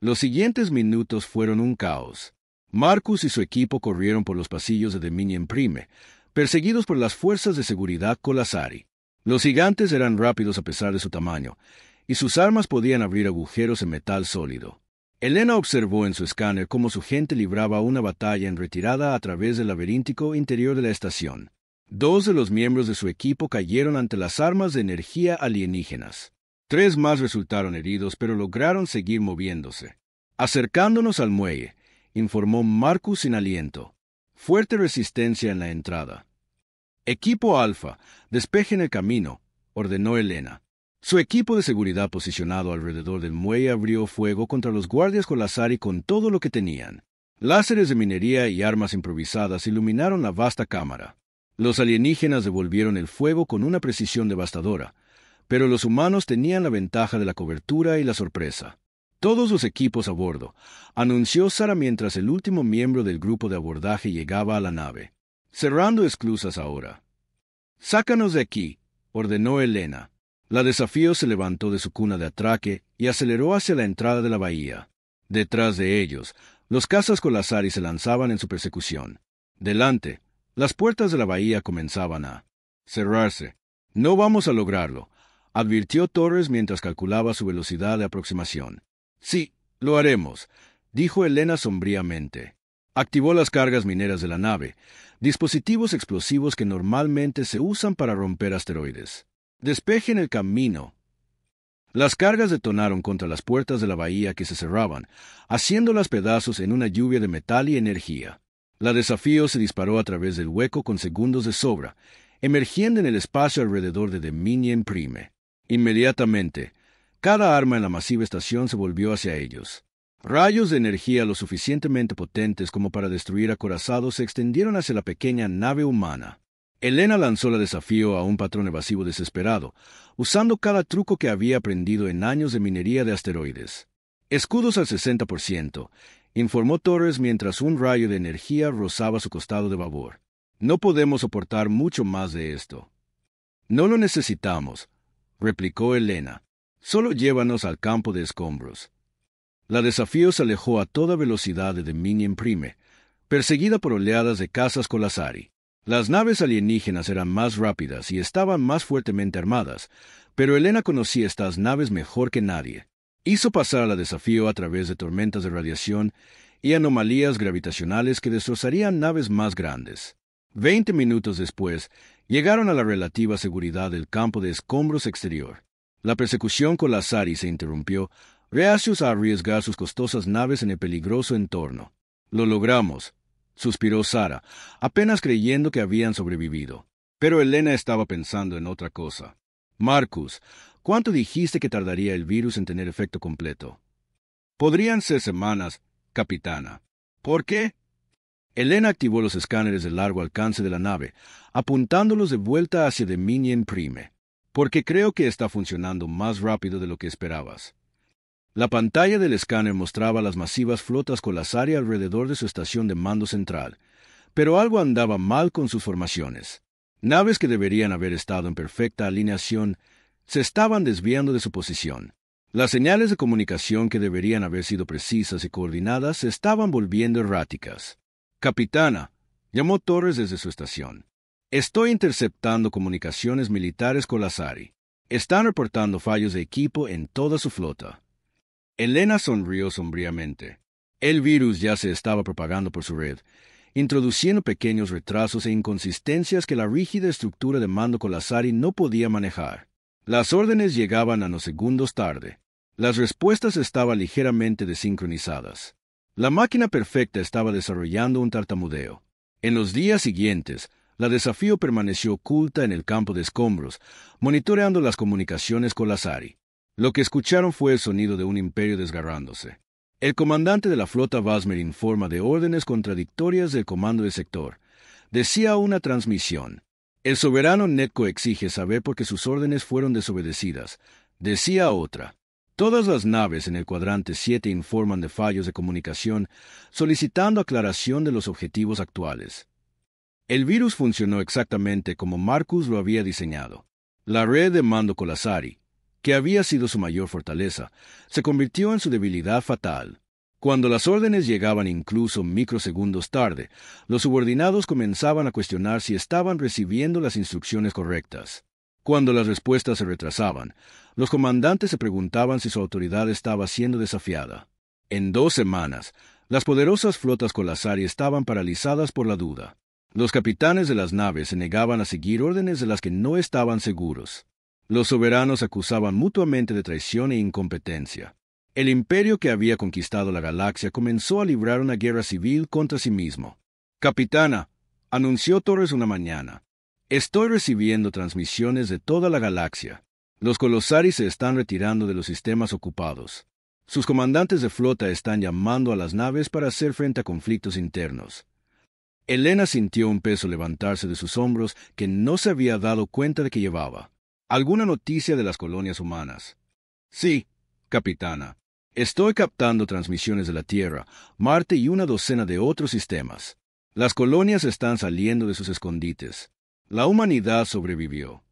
Speaker 1: Los siguientes minutos fueron un caos. Marcus y su equipo corrieron por los pasillos de Dominion Prime, perseguidos por las fuerzas de seguridad Colosari. Los gigantes eran rápidos a pesar de su tamaño, y sus armas podían abrir agujeros en metal sólido. Elena observó en su escáner cómo su gente libraba una batalla en retirada a través del laberíntico interior de la estación. 2 de los miembros de su equipo cayeron ante las armas de energía alienígenas. 3 más resultaron heridos, pero lograron seguir moviéndose. Acercándonos al muelle, informó Marcus sin aliento. Fuerte resistencia en la entrada. «Equipo Alfa, despejen el camino», ordenó Elena. Su equipo de seguridad posicionado alrededor del muelle abrió fuego contra los guardias Colosari con todo lo que tenían. Láseres de minería y armas improvisadas iluminaron la vasta cámara. Los alienígenas devolvieron el fuego con una precisión devastadora, pero los humanos tenían la ventaja de la cobertura y la sorpresa. «Todos los equipos a bordo», anunció Sara mientras el último miembro del grupo de abordaje llegaba a la nave. «Cerrando esclusas ahora». «Sácanos de aquí», ordenó Elena. La Desafío se levantó de su cuna de atraque y aceleró hacia la entrada de la bahía. Detrás de ellos, los cazas Colosari se lanzaban en su persecución. Delante, las puertas de la bahía comenzaban a cerrarse. «No vamos a lograrlo», advirtió Torres mientras calculaba su velocidad de aproximación. «Sí, lo haremos», dijo Elena sombríamente. Activó las cargas mineras de la nave, dispositivos explosivos que normalmente se usan para romper asteroides. «Despejen el camino». Las cargas detonaron contra las puertas de la bahía que se cerraban, haciéndolas pedazos en una lluvia de metal y energía. La Desafío se disparó a través del hueco con segundos de sobra, emergiendo en el espacio alrededor de Dominion Prime. Inmediatamente, cada arma en la masiva estación se volvió hacia ellos. Rayos de energía lo suficientemente potentes como para destruir acorazados se extendieron hacia la pequeña nave humana. Elena lanzó la Desafío a un patrón evasivo desesperado, usando cada truco que había aprendido en años de minería de asteroides. «Escudos al 60%, informó Torres mientras un rayo de energía rozaba su costado de babor. «No podemos soportar mucho más de esto». «No lo necesitamos», replicó Elena. «Solo llévanos al campo de escombros». La Desafío se alejó a toda velocidad de Dominion Prime, perseguida por oleadas de cazas Colosari. Las naves alienígenas eran más rápidas y estaban más fuertemente armadas, pero Elena conocía estas naves mejor que nadie. Hizo pasar a la Desafío a través de tormentas de radiación y anomalías gravitacionales que destrozarían naves más grandes. 20 minutos después, llegaron a la relativa seguridad del campo de escombros exterior. La persecución Colosari se interrumpió, reacios a arriesgar sus costosas naves en el peligroso entorno. «Lo logramos», suspiró Sara, apenas creyendo que habían sobrevivido. Pero Elena estaba pensando en otra cosa. «Marcus, ¿cuánto dijiste que tardaría el virus en tener efecto completo?» «Podrían ser semanas, capitana». «¿Por qué?» Elena activó los escáneres de largo alcance de la nave, apuntándolos de vuelta hacia Dominion Prime. Porque creo que está funcionando más rápido de lo que esperabas. La pantalla del escáner mostraba las masivas flotas Colasari alrededor de su estación de mando central, pero algo andaba mal con sus formaciones. Naves que deberían haber estado en perfecta alineación se estaban desviando de su posición. Las señales de comunicación que deberían haber sido precisas y coordinadas se estaban volviendo erráticas. «Capitana», llamó Torres desde su estación. «Estoy interceptando comunicaciones militares Colasari. Están reportando fallos de equipo en toda su flota». Elena sonrió sombríamente. El virus ya se estaba propagando por su red, introduciendo pequeños retrasos e inconsistencias que la rígida estructura de mando Colasari no podía manejar. Las órdenes llegaban nanosegundos tarde. Las respuestas estaban ligeramente desincronizadas. La máquina perfecta estaba desarrollando un tartamudeo. En los días siguientes, la Desafío permaneció oculta en el campo de escombros, monitoreando las comunicaciones Colasari. Lo que escucharon fue el sonido de un imperio desgarrándose. El comandante de la flota Vasmer informa de órdenes contradictorias del comando de sector. Decía una transmisión. El soberano Netco exige saber por qué sus órdenes fueron desobedecidas. Decía otra. Todas las naves en el cuadrante 7 informan de fallos de comunicación, solicitando aclaración de los objetivos actuales. El virus funcionó exactamente como Marcus lo había diseñado. La red de mando Colasari, que había sido su mayor fortaleza, se convirtió en su debilidad fatal. Cuando las órdenes llegaban incluso microsegundos tarde, los subordinados comenzaban a cuestionar si estaban recibiendo las instrucciones correctas. Cuando las respuestas se retrasaban, los comandantes se preguntaban si su autoridad estaba siendo desafiada. En 2 semanas, las poderosas flotas Colasari estaban paralizadas por la duda. Los capitanes de las naves se negaban a seguir órdenes de las que no estaban seguros. Los soberanos acusaban mutuamente de traición e incompetencia. El imperio que había conquistado la galaxia comenzó a librar una guerra civil contra sí mismo. «Capitana», anunció Torres una mañana, «estoy recibiendo transmisiones de toda la galaxia. Los Colasari se están retirando de los sistemas ocupados. Sus comandantes de flota están llamando a las naves para hacer frente a conflictos internos». Elena sintió un peso levantarse de sus hombros que no se había dado cuenta de que llevaba. ¿Alguna noticia de las colonias humanas? «Sí, capitana. Estoy captando transmisiones de la Tierra, Marte y una docena de otros sistemas. Las colonias están saliendo de sus escondites. La humanidad sobrevivió».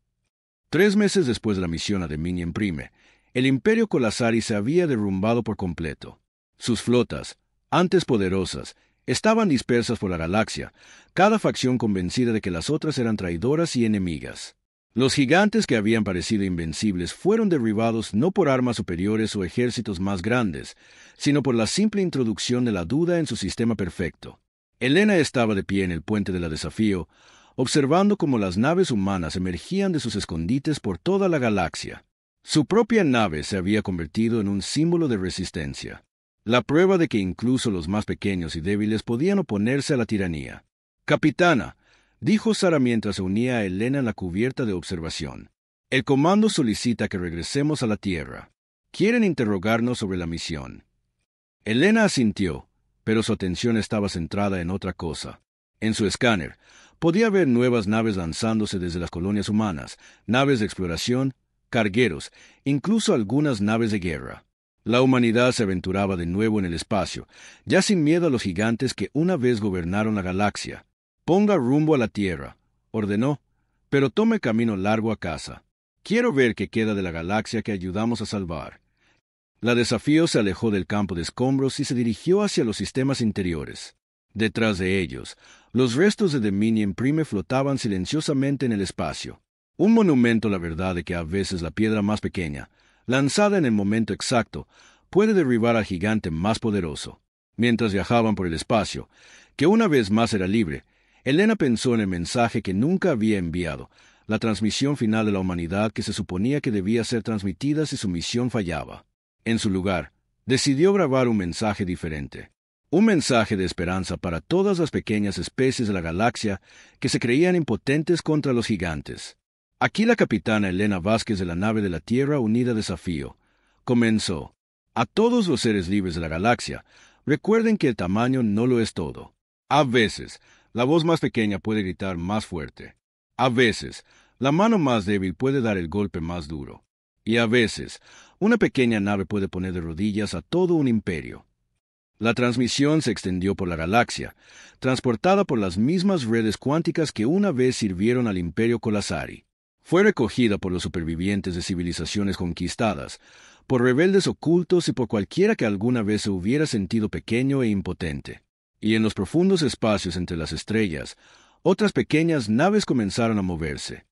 Speaker 1: 3 meses después de la misión a Dominion Prime, el imperio Colasari se había derrumbado por completo. Sus flotas, antes poderosas, estaban dispersas por la galaxia, cada facción convencida de que las otras eran traidoras y enemigas. Los gigantes que habían parecido invencibles fueron derribados no por armas superiores o ejércitos más grandes, sino por la simple introducción de la duda en su sistema perfecto. Elena estaba de pie en el puente de la Desafío, observando cómo las naves humanas emergían de sus escondites por toda la galaxia. Su propia nave se había convertido en un símbolo de resistencia. La prueba de que incluso los más pequeños y débiles podían oponerse a la tiranía. «Capitana», dijo Sara mientras se unía a Elena en la cubierta de observación. «El comando solicita que regresemos a la Tierra. Quieren interrogarnos sobre la misión». Elena asintió, pero su atención estaba centrada en otra cosa. En su escáner, podía ver nuevas naves lanzándose desde las colonias humanas, naves de exploración, cargueros, incluso algunas naves de guerra. La humanidad se aventuraba de nuevo en el espacio, ya sin miedo a los gigantes que una vez gobernaron la galaxia. «Ponga rumbo a la Tierra», ordenó, «pero tome camino largo a casa. Quiero ver qué queda de la galaxia que ayudamos a salvar». La Desafío se alejó del campo de escombros y se dirigió hacia los sistemas interiores. Detrás de ellos, los restos de Dominion Prime flotaban silenciosamente en el espacio. Un monumento a la verdad de que a veces la piedra más pequeña, lanzada en el momento exacto, puede derribar al gigante más poderoso. Mientras viajaban por el espacio, que una vez más era libre, Elena pensó en el mensaje que nunca había enviado, la transmisión final de la humanidad que se suponía que debía ser transmitida si su misión fallaba. En su lugar, decidió grabar un mensaje diferente. Un mensaje de esperanza para todas las pequeñas especies de la galaxia que se creían impotentes contra los gigantes. Aquí la capitana Elena Vázquez de la nave de la Tierra Unida Desafío comenzó. «A todos los seres libres de la galaxia, recuerden que el tamaño no lo es todo. A veces, la voz más pequeña puede gritar más fuerte. A veces, la mano más débil puede dar el golpe más duro. Y a veces, una pequeña nave puede poner de rodillas a todo un imperio. La transmisión se extendió por la galaxia, transportada por las mismas redes cuánticas que una vez sirvieron al Imperio Colasari. Fue recogida por los supervivientes de civilizaciones conquistadas, por rebeldes ocultos y por cualquiera que alguna vez se hubiera sentido pequeño e impotente. Y en los profundos espacios entre las estrellas, otras pequeñas naves comenzaron a moverse.